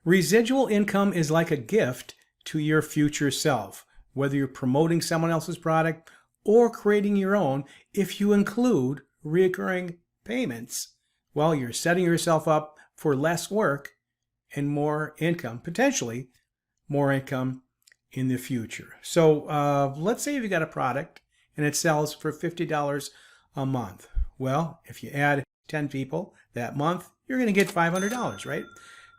Residual income is like a gift to your future self, whether you're promoting someone else's product or creating your own. If you include recurring payments, well, you're setting yourself up for less work and more income, potentially more income in the future. So let's say you've got a product and it sells for $50 a month. Well, if you add 10 people that month, you're going to get $500, right?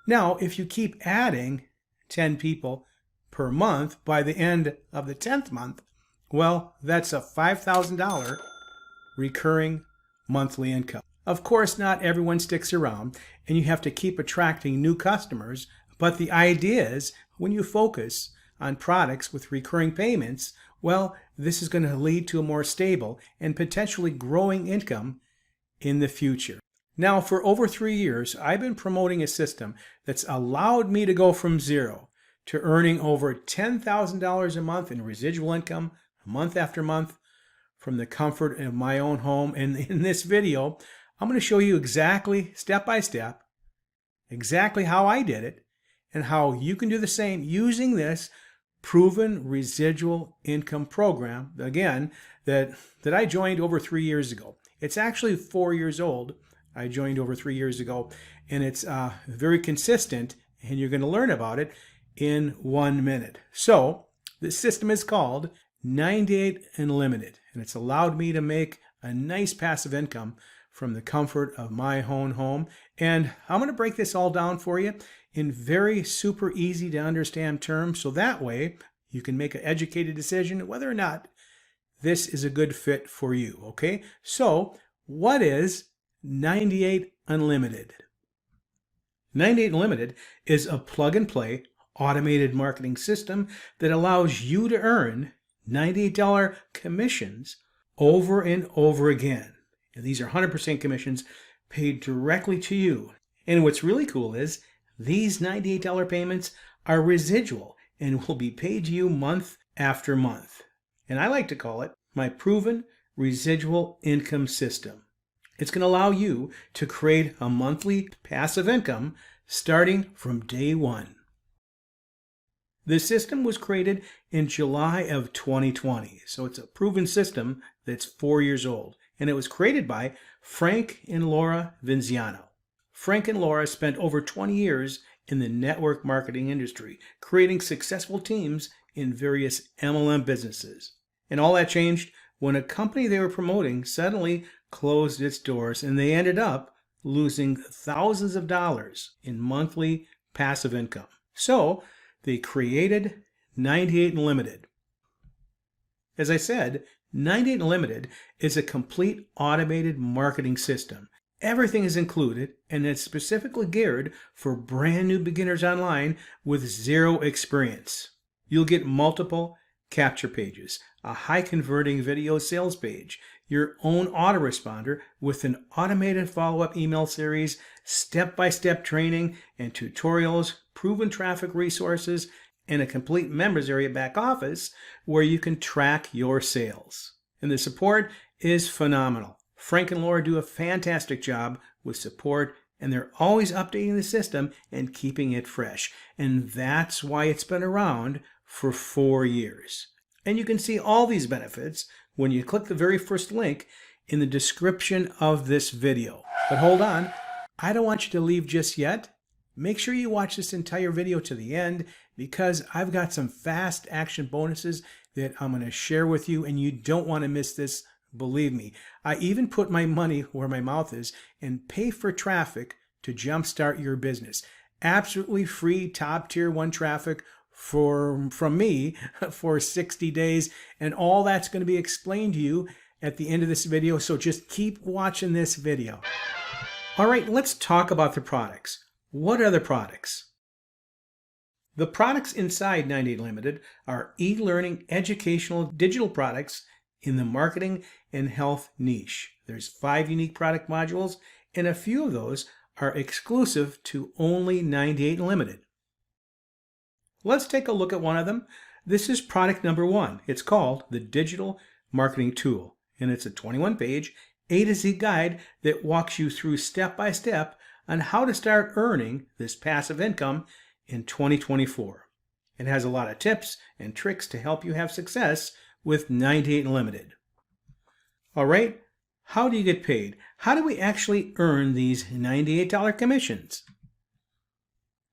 Now, if you keep adding 10 people per month, by the end of the 10th month, well, that's a $5,000 recurring monthly income. Of course, not everyone sticks around, and you have to keep attracting new customers, but the idea is when you focus on products with recurring payments, well, this is going to lead to a more stable and potentially growing income in the future. Now, for over 3 years, I've been promoting a system that's allowed me to go from zero to earning over $10,000 a month in residual income month after month from the comfort of my own home. And in this video, I'm going to show you exactly, step by step, exactly how I did it and how you can do the same using this proven residual income program, again, that I joined over 3 years ago. It's actually 4 years old. I joined over 3 years ago, and it's very consistent, and you're going to learn about it in 1 minute. So this system is called 98 Unlimited, and it's allowed me to make a nice passive income from the comfort of my own home. And I'm going to break this all down for you in very super easy to understand terms, so that way you can make an educated decision whether or not this is a good fit for you. Okay, so what is 98 Unlimited? 98 Unlimited is a plug-and-play automated marketing system that allows you to earn $98 commissions over and over again. And these are 100% commissions paid directly to you. And what's really cool is these $98 payments are residual and will be paid to you month after month. And I like to call it my proven residual income system. It's going to allow you to create a monthly passive income starting from day one. The system was created in July of 2020, so it's a proven system that's 4 years old, and it was created by Frank and Laura Vinziano. Frank and Laura spent over 20 years in the network marketing industry, creating successful teams in various MLM businesses. And all that changed when a company they were promoting suddenly closed its doors, and they ended up losing thousands of dollars in monthly passive income. So they created 98 Unlimited. As I said, 98 Unlimited is a complete automated marketing system. Everything is included, and it's specifically geared for brand new beginners online with zero experience. You'll get multiple capture pages, a high converting video sales page, your own autoresponder with an automated follow-up email series, step-by-step training and tutorials, proven traffic resources, and a complete members area back office where you can track your sales. And the support is phenomenal. Frank and Laura do a fantastic job with support, and they're always updating the system and keeping it fresh. And that's why it's been around for 4 years. And you can see all these benefits when you click the very first link in the description of this video. But hold on, I don't want you to leave just yet. Make sure you watch this entire video to the end, because I've got some fast action bonuses that I'm going to share with you, and you don't want to miss this. Believe me, I even put my money where my mouth is and pay for traffic to jumpstart your business. Absolutely free top tier 1 traffic from me for 60 days. And all that's going to be explained to you at the end of this video. So just keep watching this video. All right, let's talk about the products. What are the products? The products inside 98 Limited are e-learning educational digital products in the marketing and health niche. There's 5 unique product modules, and a few of those are exclusive to only 98 Limited. Let's take a look at one of them. This is product number 1. It's called the Digital Marketing Tool, and it's a 21-page A to Z guide that walks you through step by step on how to start earning this passive income in 2024. It has a lot of tips and tricks to help you have success with 98 Unlimited. All right, how do you get paid? How do we actually earn these $98 commissions?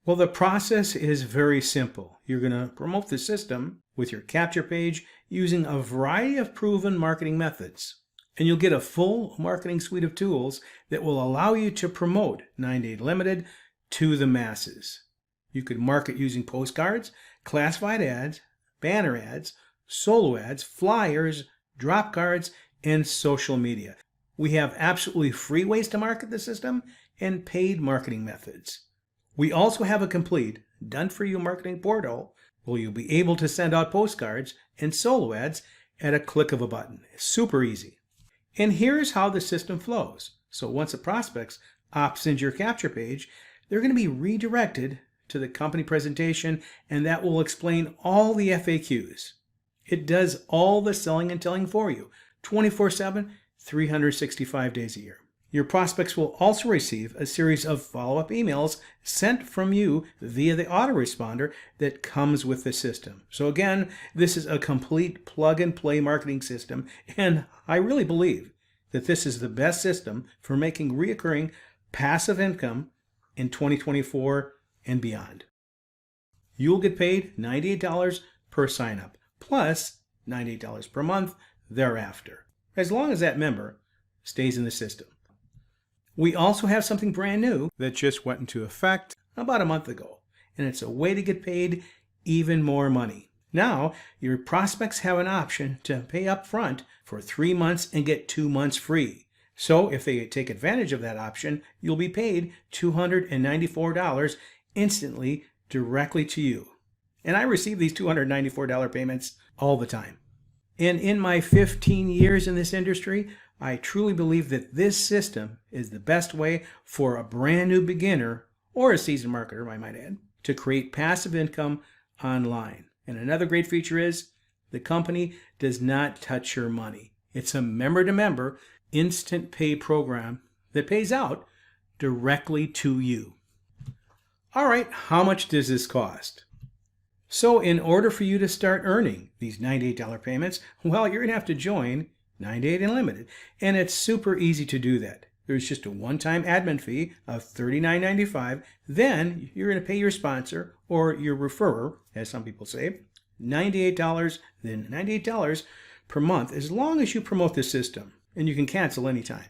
Well, the process is very simple. You're going to promote the system with your capture page using a variety of proven marketing methods. And you'll get a full marketing suite of tools that will allow you to promote 98 Limited to the masses. You could market using postcards, classified ads, banner ads, solo ads, flyers, drop cards, and social media. We have absolutely free ways to market the system and paid marketing methods. We also have a complete, done-for-you marketing portal where you'll be able to send out postcards and solo ads at a click of a button. It's super easy. And here's how the system flows. So once a prospect opts into your capture page, they're going to be redirected to the company presentation, and that will explain all the FAQs. It does all the selling and telling for you, 24/7, 365 days a year. Your prospects will also receive a series of follow-up emails sent from you via the autoresponder that comes with the system. So again, this is a complete plug-and-play marketing system, and I really believe that this is the best system for making recurring passive income in 2024 and beyond. You'll get paid $98 per sign-up, plus $98 per month thereafter, as long as that member stays in the system. We also have something brand new that just went into effect about a month ago, and it's a way to get paid even more money. Now, your prospects have an option to pay up front for 3 months and get 2 months free. So if they take advantage of that option, you'll be paid $294 instantly directly to you. And I receive these $294 payments all the time. And in my 15 years in this industry, I truly believe that this system is the best way for a brand new beginner, or a seasoned marketer, I might add, to create passive income online. And another great feature is the company does not touch your money. It's a member-to-member instant pay program that pays out directly to you. All right, how much does this cost? So in order for you to start earning these $98 payments, well, you're going to have to join 98 Unlimited, and it's super easy to do that. There's just a one-time admin fee of $39.95. Then you're going to pay your sponsor, or your referrer, as some people say, $98, then $98 per month, as long as you promote the system, and you can cancel anytime.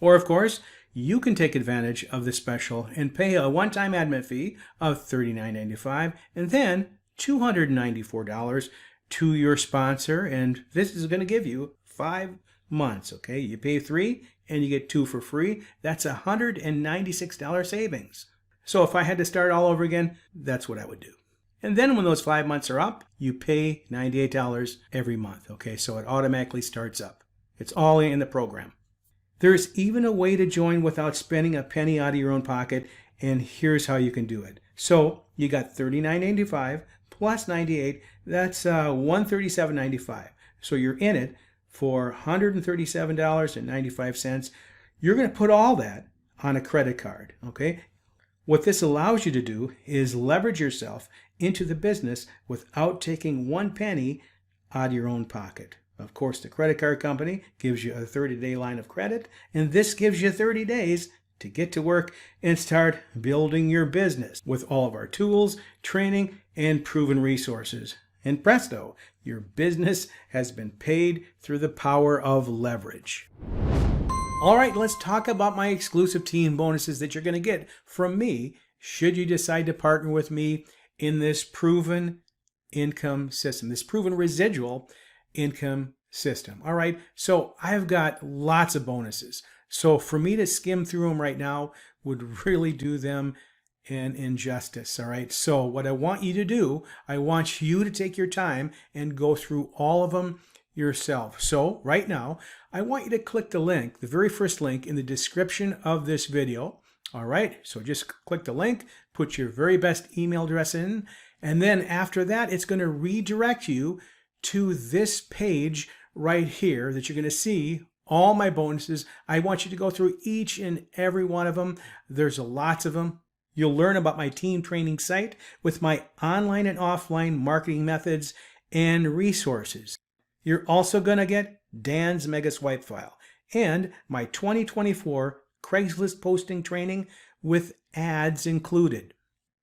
Or of course, you can take advantage of the special and pay a one-time admin fee of $39.95 and then $294 to your sponsor, and this is going to give you 5 months. Okay, you pay 3 and you get 2 for free. That's $196 savings. So if I had to start all over again, that's what I would do. And then when those 5 months are up, you pay $98 every month. Okay, so it automatically starts up. It's all in the program. There's even a way to join without spending a penny out of your own pocket, and here's how you can do it. So you got $39.95 plus $98, that's $137.95. So you're in it for $137.95. You're going to put all that on a credit card, okay? What this allows you to do is leverage yourself into the business without taking 1 penny out of your own pocket. Of course, the credit card company gives you a 30-day line of credit, and this gives you 30 days to get to work and start building your business with all of our tools, training, and proven resources. And presto, your business has been paid through the power of leverage. All right, let's talk about my exclusive team bonuses that you're going to get from me should you decide to partner with me in this proven income system, this proven residual income system. All right, so I've got lots of bonuses. So for me to skim through them right now would really do them an injustice. All right, so what I want you to do, I want you to take your time and go through all of them yourself. So right now, I want you to click the link, the very first link in the description of this video. All right, so just click the link, put your very best email address in, and then after that, it's going to redirect you to this page right here that you're going to see all my bonuses. I want you to go through each and every one of them. There's lots of them. You'll learn about my team training site with my online and offline marketing methods and resources. You're also going to get Dan's Mega Swipe File and my 2024 Craigslist posting training with ads included.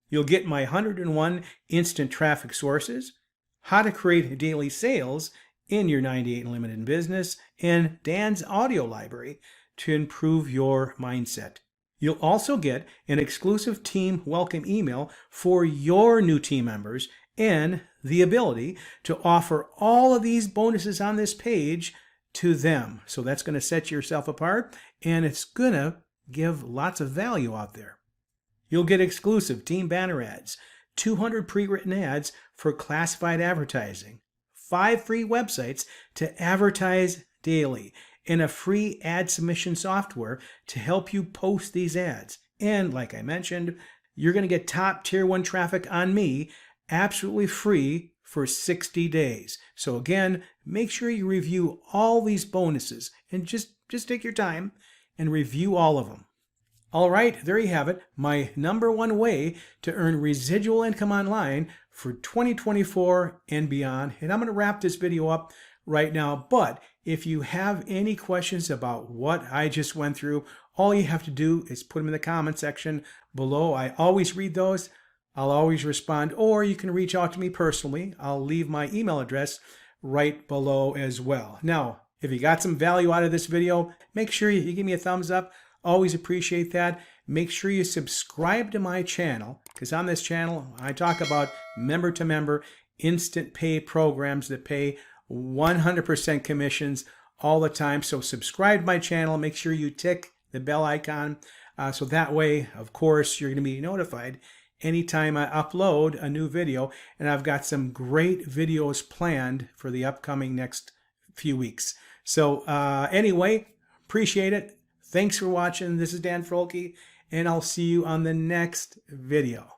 You'll get my 101 instant traffic sources, how to create daily sales in your 98 limited business, and Dan's audio library to improve your mindset. You'll also get an exclusive team welcome email for your new team members and the ability to offer all of these bonuses on this page to them. So that's going to set yourself apart, and it's going to give lots of value out there. You'll get exclusive team banner ads, 200 pre-written ads for classified advertising, 5 free websites to advertise daily, and a free ad submission software to help you post these ads. And like I mentioned, you're going to get top tier 1 traffic on me absolutely free for 60 days. So again, make sure you review all these bonuses and just take your time and review all of them. All right, there you have it, my #1 way to earn residual income online for 2024 and beyond. And I'm going to wrap this video up right now, but if you have any questions about what I just went through, all you have to do is put them in the comment section below. I always read those. I'll always respond, or you can reach out to me personally. I'll leave my email address right below as well. Now, if you got some value out of this video, make sure you give me a thumbs up. Always appreciate that. Make sure you subscribe to my channel, because on this channel, I talk about member-to-member instant pay programs that pay 100% commissions all the time. So subscribe to my channel. Make sure you tick the bell icon. So that way, of course, you're going to be notified anytime I upload a new video. And I've got some great videos planned for the upcoming next few weeks. So anyway, appreciate it. Thanks for watching. This is Dan Froelke, and I'll see you on the next video.